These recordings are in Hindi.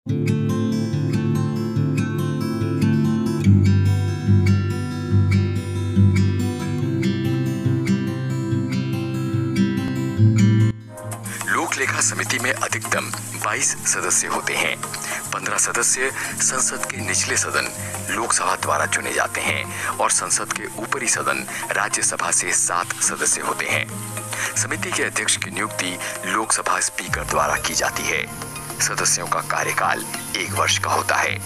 लोक लेखा समिति में अधिकतम 22 सदस्य होते हैं। 15 सदस्य संसद के निचले सदन लोकसभा द्वारा चुने जाते हैं और संसद के ऊपरी सदन राज्यसभा से 7 सदस्य होते हैं। समिति के अध्यक्ष की नियुक्ति लोकसभा स्पीकर द्वारा की जाती है। सदस्यों का कार्यकाल 1 वर्ष का होता है।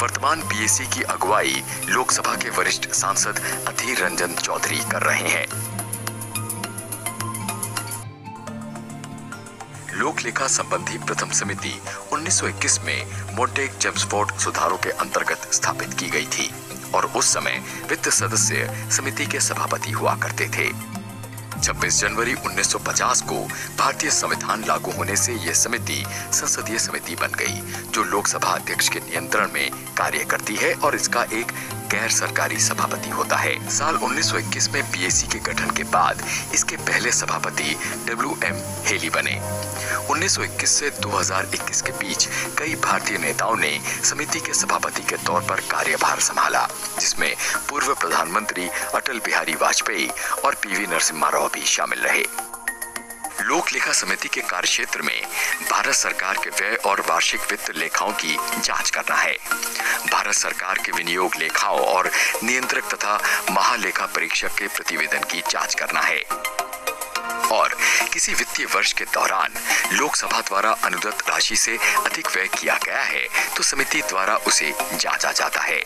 वर्तमान पीएसी की अगुवाई लोकसभा के वरिष्ठ सांसद अधीर रंजन चौधरी कर रहे हैं। लोक लेखा संबंधी प्रथम समिति 1921 में मोंटेग चेम्सफोर्ड सुधारों के अंतर्गत स्थापित की गई थी और उस समय वित्त सदस्य समिति के सभापति हुआ करते थे। 26 जनवरी 1950 को भारतीय संविधान लागू होने से यह समिति संसदीय समिति बन गई, जो लोकसभा अध्यक्ष के नियंत्रण में कार्य करती है और इसका एक गैर सरकारी सभापति होता है। साल 1921 में पीएसी के गठन के बाद इसके पहले सभापति WM हेली बने। 1921 से 2021 के बीच कई भारतीय नेताओं ने समिति के सभापति के तौर पर कार्यभार संभाला, जिसमें पूर्व प्रधानमंत्री अटल बिहारी वाजपेयी और PV नरसिम्हा राव भी शामिल रहे। लोक लेखा समिति के कार्यक्षेत्र में भारत सरकार के व्यय और वार्षिक वित्त लेखाओं की जांच करना है। भारत सरकार के विनियोग लेखाओं और नियंत्रक तथा महालेखा परीक्षक के प्रतिवेदन की जांच करना है और किसी वित्तीय वर्ष के दौरान लोकसभा द्वारा अनुदत्त राशि से अधिक व्यय किया गया है तो समिति द्वारा उसे जांचा जाता है।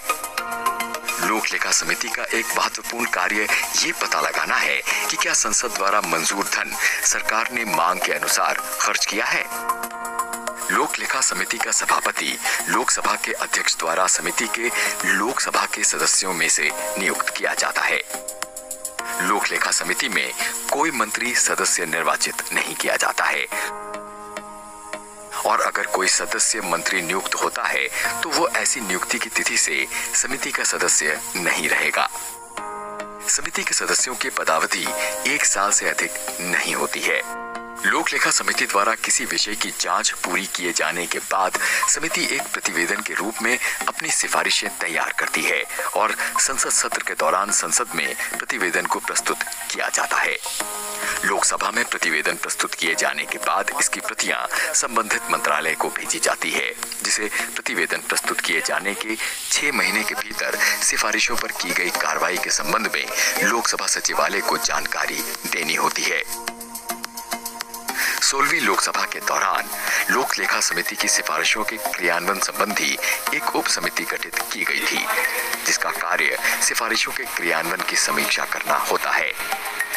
लोक लेखा समिति का एक महत्वपूर्ण कार्य ये पता लगाना है कि क्या संसद द्वारा मंजूर धन सरकार ने मांग के अनुसार खर्च किया है। लोक लेखा समिति का सभापति लोकसभा के अध्यक्ष द्वारा समिति के लोकसभा के सदस्यों में से नियुक्त किया जाता है। लोक लेखा समिति में कोई मंत्री सदस्य निर्वाचित नहीं किया जाता है और अगर कोई सदस्य मंत्री नियुक्त होता है तो वो ऐसी नियुक्ति की तिथि से समिति का सदस्य नहीं रहेगा। समिति के सदस्यों की पदावधि 1 साल से अधिक नहीं होती है। लोक लेखा समिति द्वारा किसी विषय की जांच पूरी किए जाने के बाद समिति एक प्रतिवेदन के रूप में अपनी सिफारिशें तैयार करती है और संसद सत्र के दौरान संसद में प्रतिवेदन को प्रस्तुत किया जाता है। लोकसभा में प्रतिवेदन प्रस्तुत किए जाने के बाद इसकी प्रतियां संबंधित मंत्रालय को भेजी जाती है, जिसे प्रतिवेदन प्रस्तुत किए जाने के 6 महीने के भीतर सिफारिशों पर की गई कार्रवाई के संबंध में लोकसभा सचिवालय को जानकारी देनी होती है। 16वीं लोकसभा के दौरान लोक लेखा समिति की सिफारिशों के क्रियान्वयन संबंधी एक उप समिति गठित की गई थी, जिसका कार्य सिफारिशों के क्रियान्वयन की समीक्षा करना होता है।